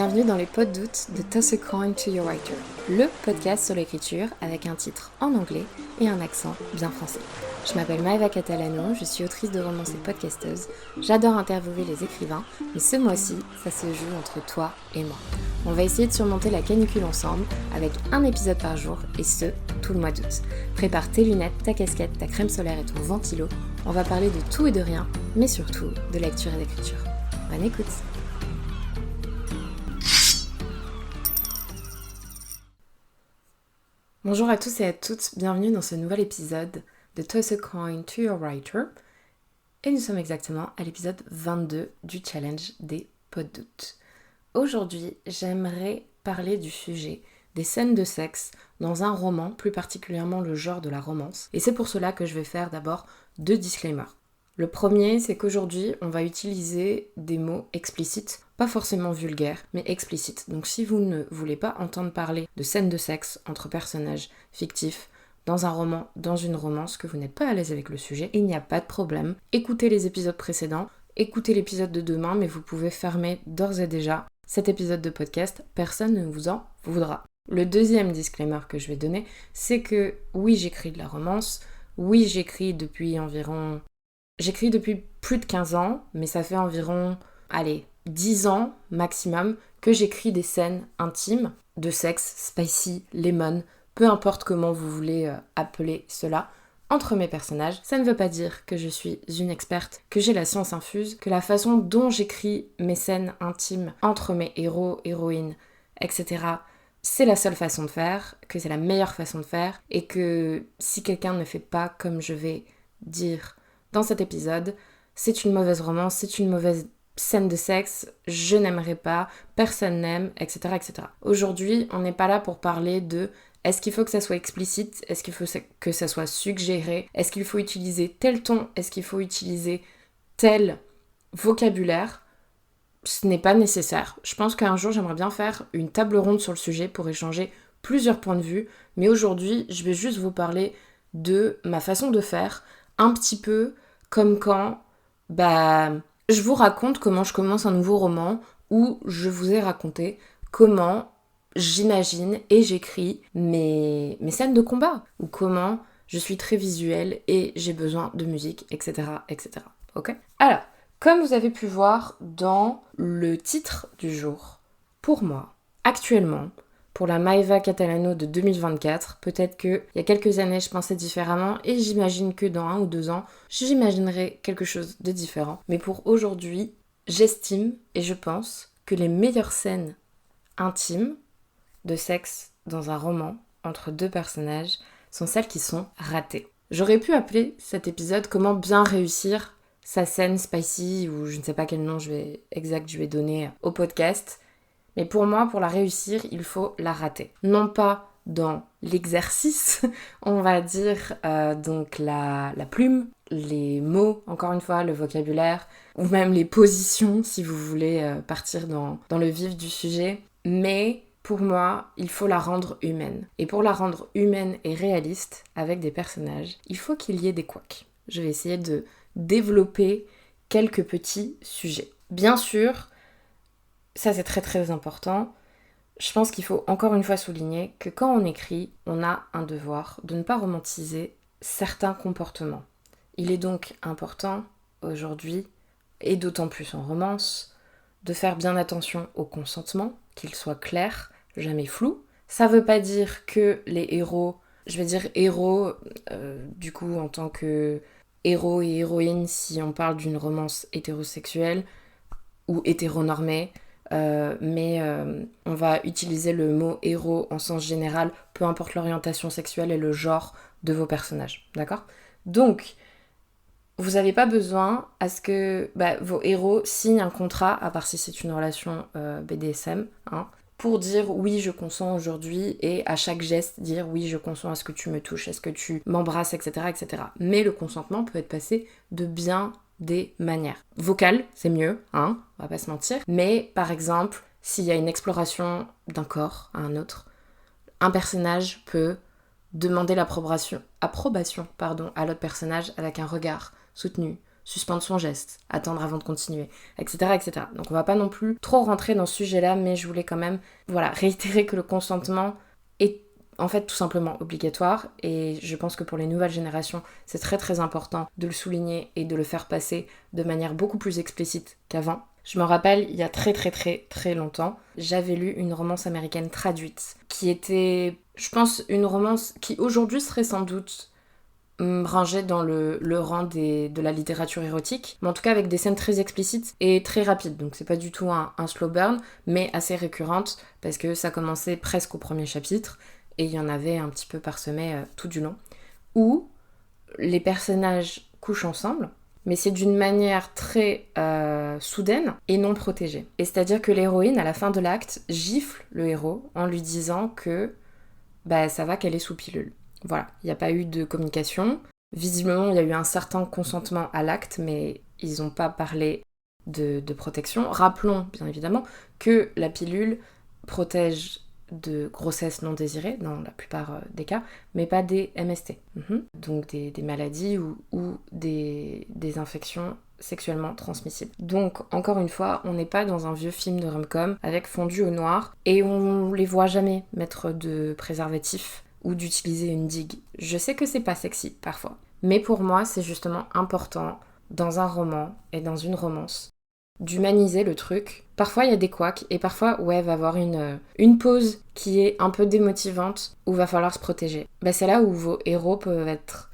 Bienvenue dans les pods d'août de Toss a Coin to Your Writer, le podcast sur l'écriture avec un titre en anglais et un accent bien français. Je m'appelle Maëva Catalano, je suis autrice de romans et podcasteuse. J'adore interviewer les écrivains, mais ce mois-ci, ça se joue entre toi et moi. On va essayer de surmonter la canicule ensemble avec un épisode par jour et ce, tout le mois d'août. Prépare tes lunettes, ta casquette, ta crème solaire et ton ventilo. On va parler de tout et de rien, mais surtout de lecture et d'écriture. Bonne écoute! Bonjour à tous et à toutes, bienvenue dans ce nouvel épisode de Toss a Coin to Your Writer. Et nous sommes exactement à l'épisode 22 du challenge des pods d'août. Aujourd'hui, j'aimerais parler du sujet des scènes de sexe dans un roman, plus particulièrement le genre de la romance. Et c'est pour cela que je vais faire d'abord 2 disclaimers. Le premier, c'est qu'aujourd'hui, on va utiliser des mots explicites, pas forcément vulgaires, mais explicites. Donc si vous ne voulez pas entendre parler de scènes de sexe entre personnages fictifs, dans un roman, dans une romance, que vous n'êtes pas à l'aise avec le sujet, il n'y a pas de problème. Écoutez les épisodes précédents, écoutez l'épisode de demain, mais vous pouvez fermer d'ores et déjà cet épisode de podcast, personne ne vous en voudra. Le deuxième disclaimer que je vais donner, c'est que oui, j'écris de la romance, oui, j'écris depuis plus de 15 ans, mais ça fait environ, 10 ans maximum que j'écris des scènes intimes de sexe, spicy, lemon, peu importe comment vous voulez appeler cela, entre mes personnages. Ça ne veut pas dire que je suis une experte, que j'ai la science infuse, que la façon dont j'écris mes scènes intimes entre mes héros, héroïnes, etc., c'est la seule façon de faire, que c'est la meilleure façon de faire, et que si quelqu'un ne fait pas comme je vais dire dans cet épisode, c'est une mauvaise romance, c'est une mauvaise scène de sexe, je n'aimerais pas, personne n'aime, etc., etc. Aujourd'hui, on n'est pas là pour parler de est-ce qu'il faut que ça soit explicite, est-ce qu'il faut que ça soit suggéré, est-ce qu'il faut utiliser tel ton, est-ce qu'il faut utiliser tel vocabulaire. Ce n'est pas nécessaire. Je pense qu'un jour, j'aimerais bien faire une table ronde sur le sujet pour échanger plusieurs points de vue, mais aujourd'hui, je vais juste vous parler de ma façon de faire, un petit peu comme quand je vous raconte comment je commence un nouveau roman ou je vous ai raconté comment j'imagine et j'écris mes scènes de combat ou comment je suis très visuelle et j'ai besoin de musique, etc. etc. Ok ? Alors, comme vous avez pu voir dans le titre du jour, pour moi, actuellement, pour la Maëva Catalano de 2024, peut-être qu'il y a quelques années, je pensais différemment et j'imagine que dans 1 ou 2 ans, j'imaginerai quelque chose de différent. Mais pour aujourd'hui, j'estime et je pense que les meilleures scènes intimes de sexe dans un roman entre 2 personnages sont celles qui sont ratées. J'aurais pu appeler cet épisode « Comment bien réussir sa scène spicy » ou je ne sais pas quel nom je vais donner au podcast. Mais pour moi, pour la réussir, il faut la rater. Non pas dans l'exercice, on va dire, donc la plume, les mots, encore une fois, le vocabulaire, ou même les positions, si vous voulez partir dans le vif du sujet. Mais pour moi, il faut la rendre humaine. Et pour la rendre humaine et réaliste, avec des personnages, il faut qu'il y ait des couacs. Je vais essayer de développer quelques petits sujets. Bien sûr, ça c'est très très important. Je pense qu'il faut encore une fois souligner que quand on écrit, on a un devoir de ne pas romantiser certains comportements. Il est donc important aujourd'hui, et d'autant plus en romance, de faire bien attention au consentement, qu'il soit clair, jamais flou. Ça veut pas dire que les héros, je vais dire héros, du coup en tant que héros et héroïne si on parle d'une romance hétérosexuelle ou hétéronormée, mais on va utiliser le mot héros en sens général, peu importe l'orientation sexuelle et le genre de vos personnages, d'accord ? Donc, vous n'avez pas besoin à ce que vos héros signent un contrat, à part si c'est une relation BDSM, pour dire oui je consens aujourd'hui et à chaque geste dire oui je consens à ce que tu me touches, à ce que tu m'embrasses, etc., etc. Mais le consentement peut être passé de bien des manières. Vocale, c'est mieux, on va pas se mentir. Mais par exemple, s'il y a une exploration d'un corps à un autre, un personnage peut demander approbation à l'autre personnage avec un regard soutenu, suspendre son geste, attendre avant de continuer, etc., etc. Donc on va pas non plus trop rentrer dans ce sujet-là, mais je voulais quand même réitérer que le consentement est en fait tout simplement obligatoire, et je pense que pour les nouvelles générations, c'est très très important de le souligner et de le faire passer de manière beaucoup plus explicite qu'avant. Je me rappelle, il y a très très très très longtemps, j'avais lu une romance américaine traduite, qui était, je pense, une romance qui aujourd'hui serait sans doute rangée dans le rang de la littérature érotique, mais en tout cas avec des scènes très explicites et très rapides. Donc c'est pas du tout un slow burn, mais assez récurrente, parce que ça commençait presque au premier chapitre, et il y en avait un petit peu parsemé tout du long, où les personnages couchent ensemble, mais c'est d'une manière très soudaine et non protégée. Et c'est-à-dire que l'héroïne, à la fin de l'acte, gifle le héros en lui disant que ça va qu'elle est sous pilule. Voilà, il n'y a pas eu de communication. Visiblement, il y a eu un certain consentement à l'acte, mais ils n'ont pas parlé de protection. Rappelons, bien évidemment, que la pilule protège de grossesse non désirée, dans la plupart des cas, mais pas des MST. Donc des maladies ou des infections sexuellement transmissibles. Donc, encore une fois, on n'est pas dans un vieux film de rom-com avec fondu au noir, et on les voit jamais mettre de préservatif ou d'utiliser une digue. Je sais que c'est pas sexy, parfois. Mais pour moi, c'est justement important, dans un roman et dans une romance, d'humaniser le truc. Parfois, il y a des couacs, et parfois, va y avoir une pause qui est un peu démotivante, où va falloir se protéger. C'est là où vos héros peuvent être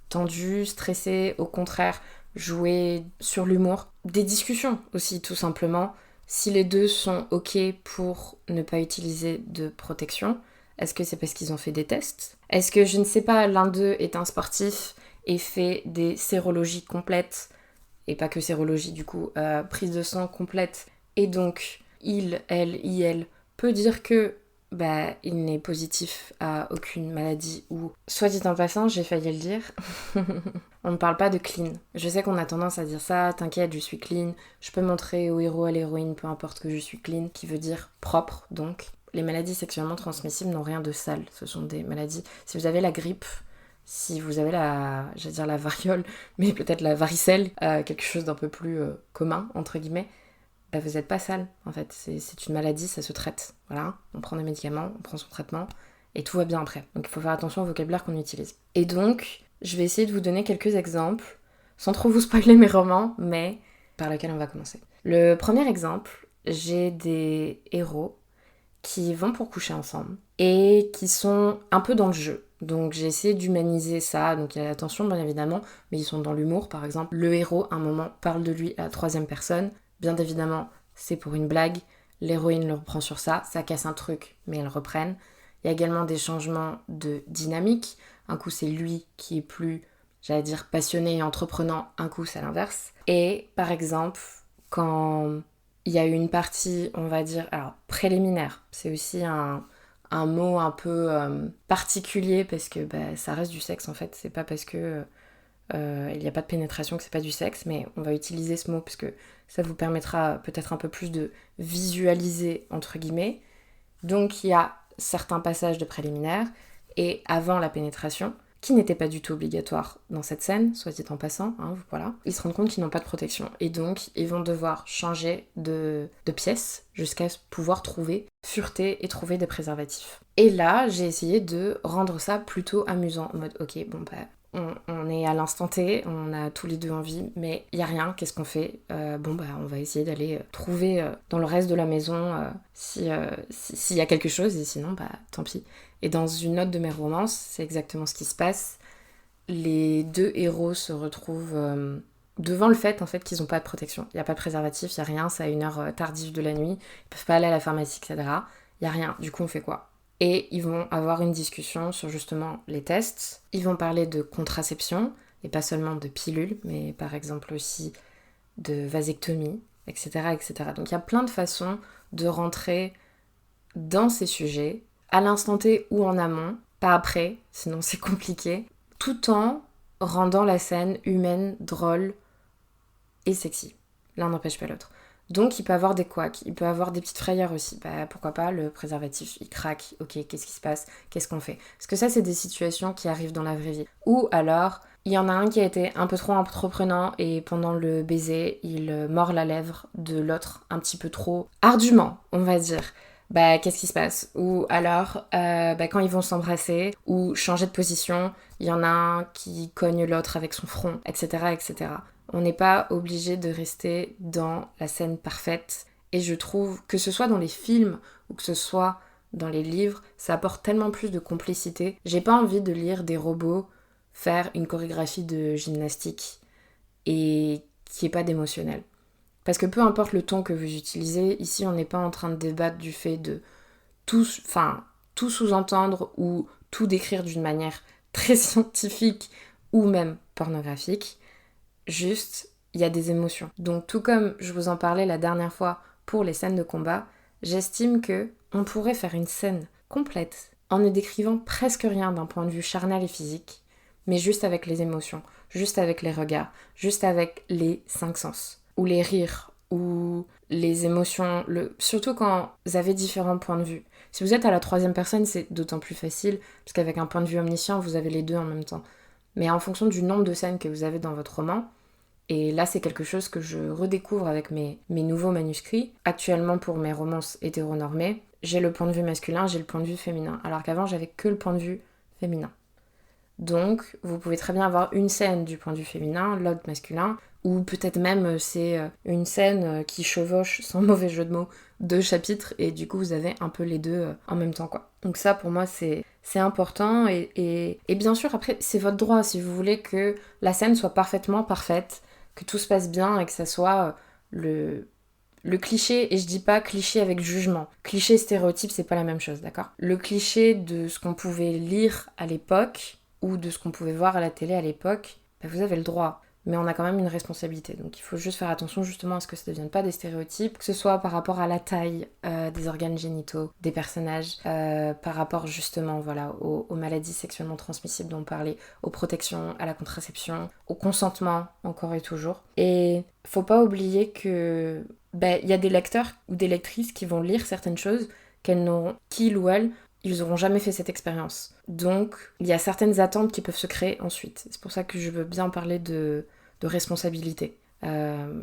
tendus, stressés, au contraire, jouer sur l'humour. Des discussions aussi, tout simplement. Si les deux sont OK pour ne pas utiliser de protection, est-ce que c'est parce qu'ils ont fait des tests? Est-ce que, je ne sais pas, l'un d'eux est un sportif et fait des sérologies complètes, et pas que sérologie du coup, prise de sang complète, et donc elle peut dire que il n'est positif à aucune maladie, ou, soit dit en passant, j'ai failli le dire, on ne parle pas de clean. Je sais qu'on a tendance à dire ça, t'inquiète, je suis clean, je peux montrer au héros, à l'héroïne, peu importe, que je suis clean, qui veut dire propre, donc. Les maladies sexuellement transmissibles n'ont rien de sale, ce sont des maladies. Si vous avez la grippe, si vous avez la variole, mais peut-être la varicelle, quelque chose d'un peu plus commun, entre guillemets, vous n'êtes pas sale, en fait. C'est une maladie, ça se traite. Voilà, on prend des médicaments, on prend son traitement, et tout va bien après. Donc il faut faire attention au vocabulaire qu'on utilise. Et donc, je vais essayer de vous donner quelques exemples, sans trop vous spoiler mes romans, mais par lesquels on va commencer. Le premier exemple, j'ai des héros qui vont pour coucher ensemble et qui sont un peu dans le jeu. Donc j'ai essayé d'humaniser ça, donc il y a la tension bien évidemment, mais ils sont dans l'humour. Par exemple, le héros à un moment parle de lui à la troisième personne, bien évidemment c'est pour une blague, l'héroïne le reprend sur ça casse un truc, mais elles reprennent. Il y a également des changements de dynamique, un coup c'est lui qui est plus, passionné et entreprenant, un coup c'est l'inverse. Et par exemple, quand il y a eu une partie, on va dire, alors préliminaire, c'est aussi un mot un peu particulier, parce que ça reste du sexe en fait, c'est pas parce que il n'y a pas de pénétration que c'est pas du sexe, mais on va utiliser ce mot parce que ça vous permettra peut-être un peu plus de visualiser, entre guillemets. Donc il y a certains passages de préliminaire, et avant la pénétration, qui n'était pas du tout obligatoire dans cette scène, soit dit en passant, voilà. Ils se rendent compte qu'ils n'ont pas de protection, et donc ils vont devoir changer de pièce jusqu'à pouvoir fureter et trouver des préservatifs. Et là, j'ai essayé de rendre ça plutôt amusant, en mode ok, on est à l'instant T, on a tous les deux envie, mais il y a rien, qu'est-ce qu'on fait? On va essayer d'aller trouver dans le reste de la maison s'il y a quelque chose, et sinon, tant pis. Et dans une autre de mes romances, c'est exactement ce qui se passe. Les deux héros se retrouvent devant le fait, en fait, qu'ils n'ont pas de protection. Il n'y a pas de préservatif, il n'y a rien, c'est à une heure tardive de la nuit, ils peuvent pas aller à la pharmacie, etc. Il n'y a rien, du coup on fait quoi? Et ils vont avoir une discussion sur justement les tests. Ils vont parler de contraception, et pas seulement de pilules, mais par exemple aussi de vasectomie, etc., etc. Donc il y a plein de façons de rentrer dans ces sujets, à l'instant T ou en amont, pas après, sinon c'est compliqué, tout en rendant la scène humaine, drôle et sexy. L'un n'empêche pas l'autre. Donc il peut avoir des couacs, il peut avoir des petites frayeurs aussi. Pourquoi pas, le préservatif, il craque, ok, qu'est-ce qui se passe? Qu'est-ce qu'on fait? Parce que ça, c'est des situations qui arrivent dans la vraie vie. Ou alors, Il y en a un qui a été un peu trop entreprenant et pendant le baiser, il mord la lèvre de l'autre un petit peu trop ardument, on va dire. Bah, qu'est-ce qui se passe? Ou alors, quand ils vont s'embrasser ou changer de position, il y en a un qui cogne l'autre avec son front, etc., etc. On n'est pas obligé de rester dans la scène parfaite. Et je trouve que ce soit dans les films ou que ce soit dans les livres, ça apporte tellement plus de complicité. J'ai pas envie de lire des robots faire une chorégraphie de gymnastique et qui est pas d'émotionnel. Parce que peu importe le ton que vous utilisez, ici on n'est pas en train de débattre du fait de tout sous-entendre ou tout décrire d'une manière très scientifique ou même pornographique. Juste, il y a des émotions. Donc tout comme je vous en parlais la dernière fois pour les scènes de combat, j'estime que on pourrait faire une scène complète en ne décrivant presque rien d'un point de vue charnel et physique, mais juste avec les émotions, juste avec les regards, juste avec les 5 sens, ou les rires, ou les émotions, surtout quand vous avez différents points de vue. Si vous êtes à la troisième personne, c'est d'autant plus facile, parce qu'avec un point de vue omniscient, vous avez les deux en même temps. Mais en fonction du nombre de scènes que vous avez dans votre roman, et là c'est quelque chose que je redécouvre avec mes nouveaux manuscrits, actuellement pour mes romances hétéronormées, j'ai le point de vue masculin, j'ai le point de vue féminin, alors qu'avant j'avais que le point de vue féminin. Donc, vous pouvez très bien avoir une scène du point de vue féminin, l'autre masculin, ou peut-être même c'est une scène qui chevauche, sans mauvais jeu de mots, 2 chapitres, et du coup vous avez un peu les deux en même temps, quoi. Donc ça, pour moi, c'est important, et bien sûr, après, c'est votre droit, si vous voulez que la scène soit parfaitement parfaite, que tout se passe bien, et que ça soit le cliché, et je dis pas cliché avec jugement. Cliché et stéréotype, c'est pas la même chose, d'accord? Le cliché de ce qu'on pouvait lire à l'époque, ou de ce qu'on pouvait voir à la télé à l'époque, bah vous avez le droit. Mais on a quand même une responsabilité. Donc il faut juste faire attention justement à ce que ça ne devienne pas des stéréotypes, que ce soit par rapport à la taille des organes génitaux des personnages, par rapport justement voilà, aux maladies sexuellement transmissibles dont on parlait, aux protections, à la contraception, au consentement encore et toujours. Et faut pas oublier que y a des lecteurs ou des lectrices qui vont lire certaines choses qu'ils ou elles ils n'auront jamais fait cette expérience. Donc, il y a certaines attentes qui peuvent se créer ensuite. C'est pour ça que je veux bien parler de responsabilité.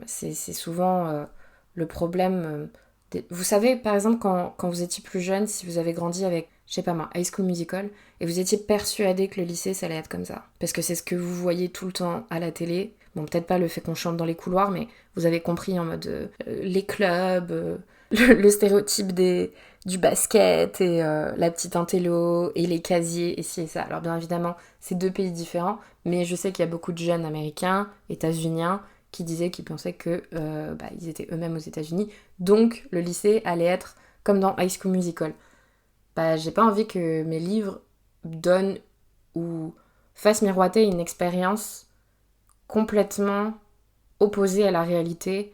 C'est souvent le problème. Vous savez, par exemple, quand vous étiez plus jeune, si vous avez grandi avec, je sais pas moi, High School Musical, et vous étiez persuadé que le lycée, ça allait être comme ça. Parce que c'est ce que vous voyez tout le temps à la télé. Bon, peut-être pas le fait qu'on chante dans les couloirs, mais vous avez compris en mode les clubs, le stéréotype du basket et la petite intello et les casiers et ci et ça. Alors bien évidemment, c'est 2 pays différents, mais je sais qu'il y a beaucoup de jeunes américains, états-uniens, qui disaient qu'ils pensaient que ils étaient eux-mêmes aux États-Unis, donc le lycée allait être comme dans High School Musical. J'ai pas envie que mes livres donnent ou fassent miroiter une expérience complètement opposée à la réalité,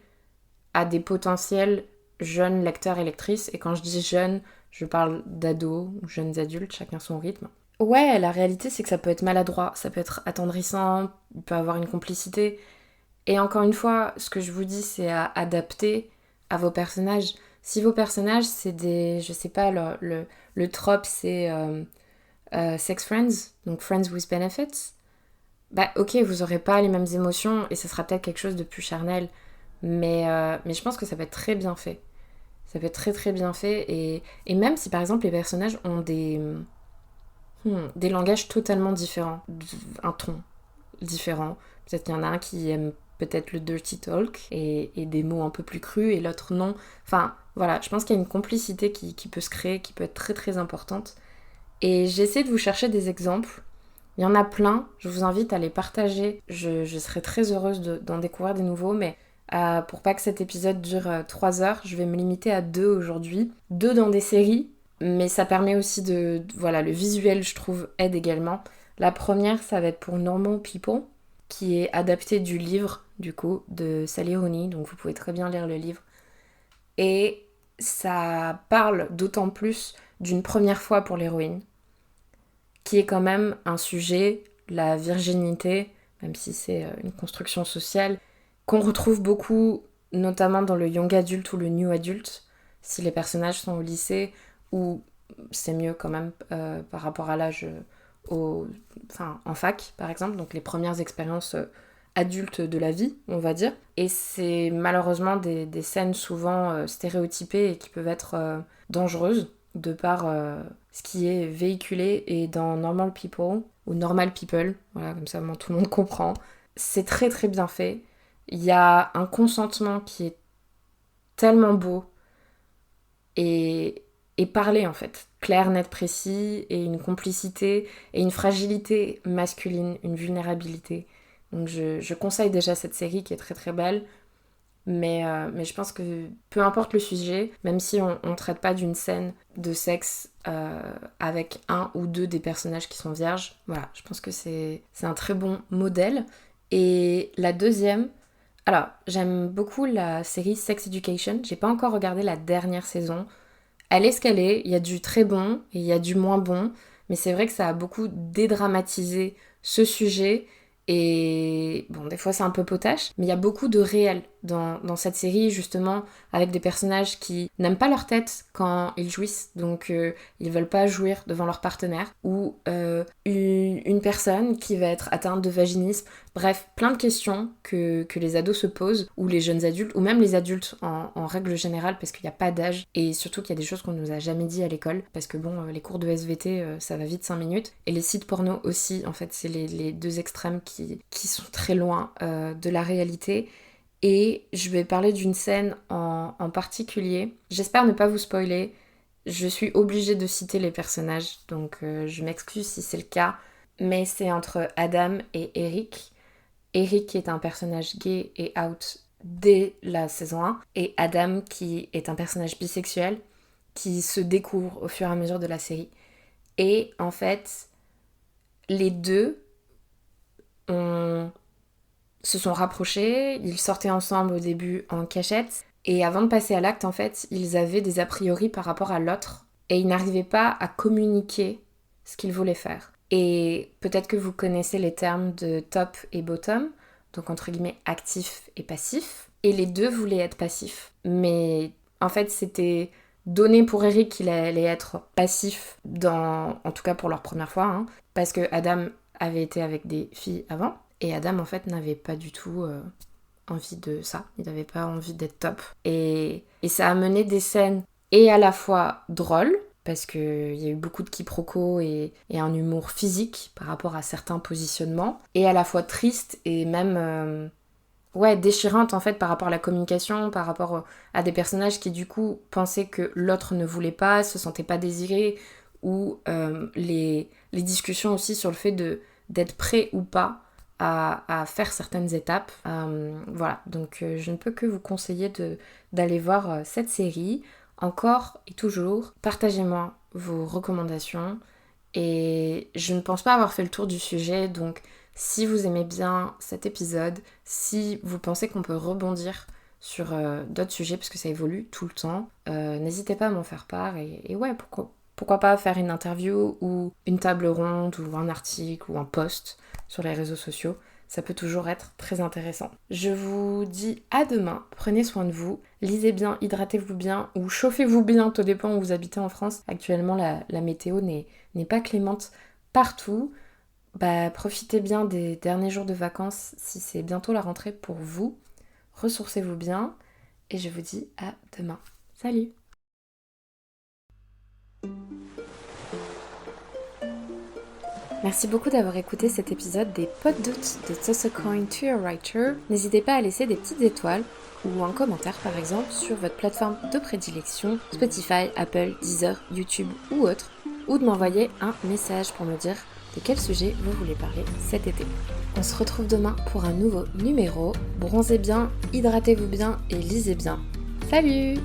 à des potentiels jeunes lecteurs et lectrices. Et quand je dis jeunes, je parle d'ados ou jeunes adultes, chacun son rythme. Ouais, la réalité c'est que ça peut être maladroit, ça peut être attendrissant, il peut avoir une complicité. Et encore une fois, ce que je vous dis, c'est à adapter à vos personnages. Si vos personnages, c'est des... Je sais pas, le trope, c'est sex friends, donc friends with benefits. Ok, vous aurez pas les mêmes émotions et ça sera peut-être quelque chose de plus charnel. Mais je pense que ça peut être très bien fait. Ça peut être très très bien fait. Et même si par exemple les personnages ont des langages totalement différents, un ton différent. Peut-être qu'il y en a un qui aime peut-être le dirty talk et des mots un peu plus crus et l'autre non. Enfin voilà, je pense qu'il y a une complicité qui peut se créer, qui peut être très très importante. Et j'essaie de vous chercher des exemples. Il y en a plein, je vous invite à les partager. Je serais très heureuse d'en découvrir des nouveaux, mais pour pas que cet épisode dure 3 heures, je vais me limiter à 2 aujourd'hui. 2 dans des séries, mais ça permet aussi voilà, le visuel, je trouve, aide également. La première, ça va être pour Normal People, qui est adapté du livre, du coup, de Sally Rooney, donc vous pouvez très bien lire le livre. Et ça parle d'autant plus d'une première fois pour l'héroïne, qui est quand même un sujet, la virginité, même si c'est une construction sociale, qu'on retrouve beaucoup, notamment dans le young adulte ou le new adulte, si les personnages sont au lycée, ou c'est mieux quand même par rapport à l'âge en fac par exemple, donc les premières expériences adultes de la vie, on va dire. Et c'est malheureusement des scènes souvent stéréotypées et qui peuvent être dangereuses de par ce qui est véhiculé. Et dans Normal People, ou Normal People, voilà, comme ça tout le monde comprend, c'est très très bien fait. Il y a un consentement qui est tellement beau et parlé en fait, clair, net, précis, et une complicité et une fragilité masculine, une vulnérabilité. Donc je conseille déjà cette série qui est très très belle, mais je pense que peu importe le sujet, même si on ne traite pas d'une scène de sexe avec un ou deux des personnages qui sont vierges, voilà, je pense que c'est un très bon modèle. Et la deuxième, alors j'aime beaucoup la série Sex Education, j'ai pas encore regardé la dernière saison. Elle est ce qu'elle est, il y a du très bon et il y a du moins bon, mais c'est vrai que ça a beaucoup dédramatisé ce sujet. Et bon, des fois c'est un peu potache, mais il y a beaucoup de réel dans cette série, justement, avec des personnages qui n'aiment pas leur tête quand ils jouissent, donc ils veulent pas jouir devant leur partenaire, ou une personne qui va être atteinte de vaginisme. Bref, plein de questions que les ados se posent, ou les jeunes adultes, ou même les adultes en règle générale, parce qu'il n'y a pas d'âge, et surtout qu'il y a des choses qu'on nous a jamais dit à l'école, parce que bon, les cours de SVT, ça va vite 5 minutes, et les sites porno aussi, en fait, c'est les deux extrêmes qui sont très loin de la réalité. Et je vais parler d'une scène en particulier. J'espère ne pas vous spoiler. Je suis obligée de citer les personnages, donc je m'excuse si c'est le cas. Mais c'est entre Adam et Eric. Eric qui est un personnage gay et out dès la saison 1. Et Adam qui est un personnage bisexuel qui se découvre au fur et à mesure de la série. Et en fait, les deux se sont rapprochés, ils sortaient ensemble au début en cachette, et avant de passer à l'acte, en fait, ils avaient des a priori par rapport à l'autre, et ils n'arrivaient pas à communiquer ce qu'ils voulaient faire. Et peut-être que vous connaissez les termes de top et bottom, donc entre guillemets actif et passif, et les deux voulaient être passifs. Mais en fait, c'était donné pour Eric qu'il allait être passif, en tout cas pour leur première fois, hein, parce que Adam avait été avec des filles avant, et Adam en fait n'avait pas du tout envie de ça, il n'avait pas envie d'être top. Et ça a mené des scènes et à la fois drôles, parce qu'il y a eu beaucoup de quiproquos et un humour physique par rapport à certains positionnements, et à la fois triste et même déchirante en fait par rapport à la communication, par rapport à des personnages qui du coup pensaient que l'autre ne voulait pas, se sentaient pas désirés, ou les discussions aussi sur le fait d'être prêt ou pas à faire certaines étapes. Voilà, donc je ne peux que vous conseiller d'aller voir cette série. Encore et toujours, partagez-moi vos recommandations. Et je ne pense pas avoir fait le tour du sujet, donc si vous aimez bien cet épisode, si vous pensez qu'on peut rebondir sur d'autres sujets, parce que ça évolue tout le temps, n'hésitez pas à m'en faire part. Et ouais, pourquoi pas faire une interview ou une table ronde ou un article ou un post sur les réseaux sociaux. Ça peut toujours être très intéressant. Je vous dis à demain, prenez soin de vous, lisez bien, hydratez-vous bien ou chauffez-vous bien, tout dépend où vous habitez en France. Actuellement, la météo n'est pas clémente partout. Profitez bien des derniers jours de vacances si c'est bientôt la rentrée pour vous. Ressourcez-vous bien et je vous dis à demain. Salut! Merci beaucoup d'avoir écouté cet épisode des Pod Doutes de Toss a Coin to Your Writer. N'hésitez pas à laisser des petites étoiles ou un commentaire par exemple sur votre plateforme de prédilection, Spotify, Apple, Deezer, YouTube ou autre, ou de m'envoyer un message pour me dire de quel sujet vous voulez parler cet été. On se retrouve demain pour un nouveau numéro. Bronzez bien, hydratez-vous bien et lisez bien. Salut!